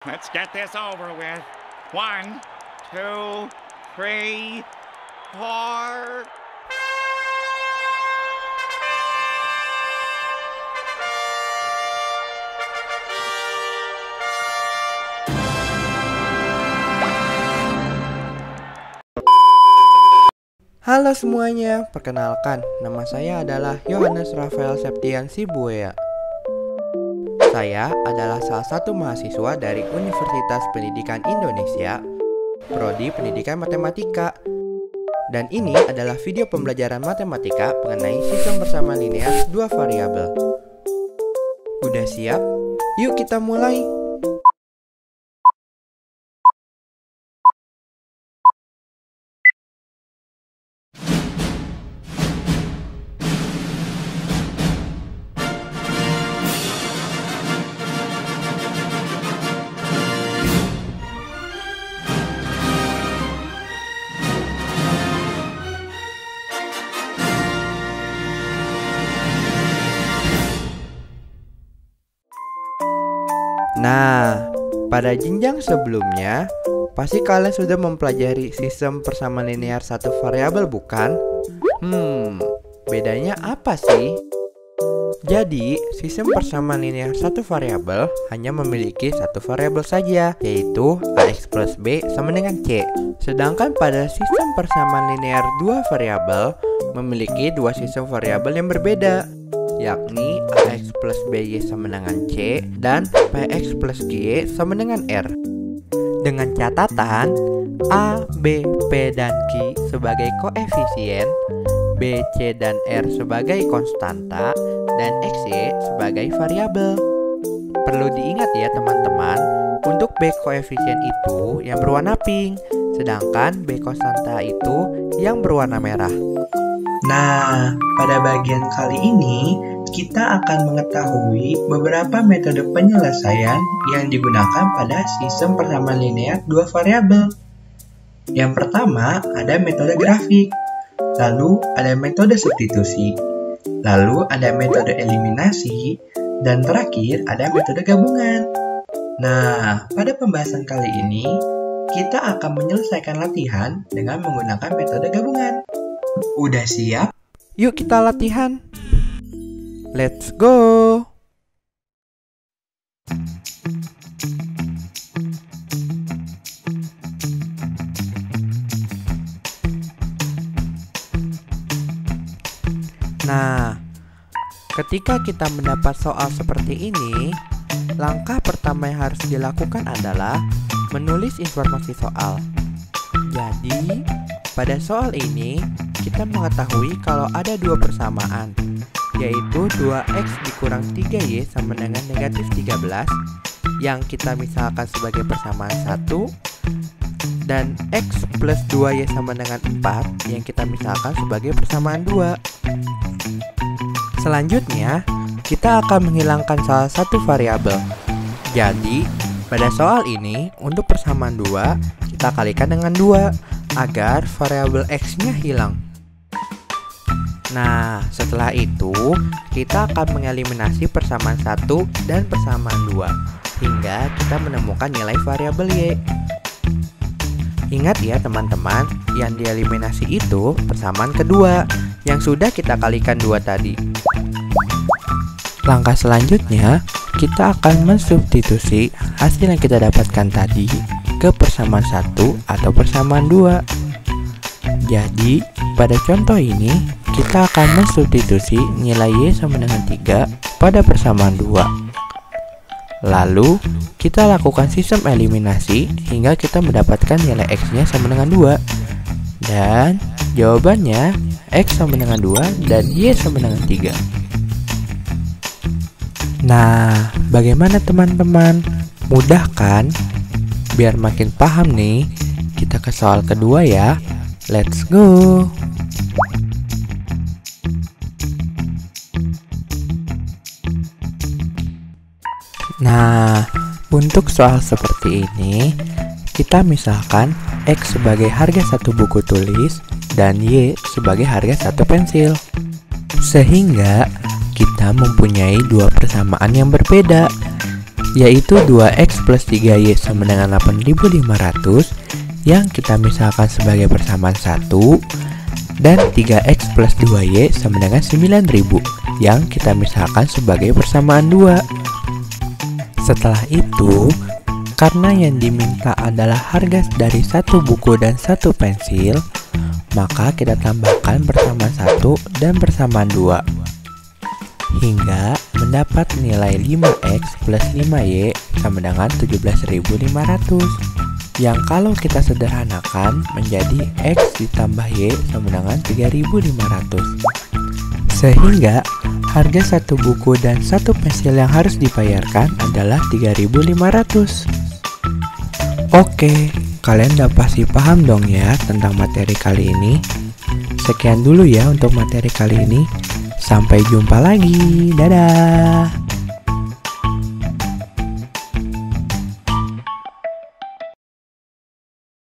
Let's get this over with. 1, 2, 3, 4. Halo semuanya, perkenalkan, nama saya adalah Yohanes Rafael Septian Sibuea. Saya adalah salah satu mahasiswa dari Universitas Pendidikan Indonesia, Prodi Pendidikan Matematika. Dan ini adalah video pembelajaran matematika mengenai sistem persamaan linear dua variabel. Udah siap? Yuk kita mulai! Nah, pada jenjang sebelumnya, pasti kalian sudah mempelajari sistem persamaan linear satu variabel, bukan? Bedanya apa sih? Jadi, sistem persamaan linear satu variabel hanya memiliki satu variabel saja, yaitu AX plus B sama dengan C. Sedangkan pada sistem persamaan linear dua variabel memiliki dua sistem variabel yang berbeda, yakni AX plus BY sama dengan C dan PX plus GY sama dengan R. Dengan catatan A, B, P, dan Q sebagai koefisien, B, C, dan R sebagai konstanta, dan XY sebagai variabel. Perlu diingat ya teman-teman, untuk B koefisien itu yang berwarna pink, sedangkan B konstanta itu yang berwarna merah. Nah, pada bagian kali ini, kita akan mengetahui beberapa metode penyelesaian yang digunakan pada sistem persamaan linear dua variabel. Yang pertama, ada metode grafik, lalu ada metode substitusi, lalu ada metode eliminasi, dan terakhir ada metode gabungan. Nah, pada pembahasan kali ini, kita akan menyelesaikan latihan dengan menggunakan metode gabungan. Udah siap? Yuk kita latihan. Let's go. Nah, ketika kita mendapat soal seperti ini, langkah pertama yang harus dilakukan adalah menulis informasi soal. Jadi, pada soal ini, kita mengetahui kalau ada dua persamaan, yaitu 2x dikurang 3y sama dengan negatif 13, yang kita misalkan sebagai persamaan 1, dan x plus 2y sama dengan 4, yang kita misalkan sebagai persamaan 2. Selanjutnya, kita akan menghilangkan salah satu variabel. Jadi, pada soal ini, untuk persamaan 2, kita kalikan dengan 2, agar variabel x-nya hilang. Nah, setelah itu, kita akan mengeliminasi persamaan 1 dan persamaan 2, hingga kita menemukan nilai variabel y. Ingat ya teman-teman, yang dieliminasi itu persamaan kedua, yang sudah kita kalikan 2 tadi. Langkah selanjutnya, kita akan mensubstitusi hasil yang kita dapatkan tadi ke persamaan 1 atau persamaan 2. Jadi, pada contoh ini, kita akan mensubstitusi nilai y sama dengan 3 pada persamaan 2. Lalu, kita lakukan sistem eliminasi hingga kita mendapatkan nilai x-nya sama dengan 2. Dan jawabannya x sama dengan 2 dan y sama dengan 3. Nah, bagaimana teman-teman? Mudah kan? Biar makin paham nih, kita ke soal kedua ya. Let's go! Nah, untuk soal seperti ini, kita misalkan X sebagai harga satu buku tulis dan Y sebagai harga satu pensil. Sehingga kita mempunyai dua persamaan yang berbeda, yaitu 2X plus 3Y sama dengan 8.500 yang kita misalkan sebagai persamaan 1, dan 3X plus 2Y sama dengan 9.000 yang kita misalkan sebagai persamaan 2. Setelah itu, karena yang diminta adalah harga dari satu buku dan satu pensil, maka kita tambahkan persamaan 1 dan persamaan 2 hingga mendapat nilai 5X plus 5Y sama dengan 17.500 yang kalau kita sederhanakan menjadi X ditambah Y sama dengan 3.500, sehingga harga satu buku dan satu pensil yang harus dibayarkan adalah 3.500. Oke, kalian udah pasti paham dong ya tentang materi kali ini. Sekian dulu ya untuk materi kali ini. Sampai jumpa lagi. Dadah.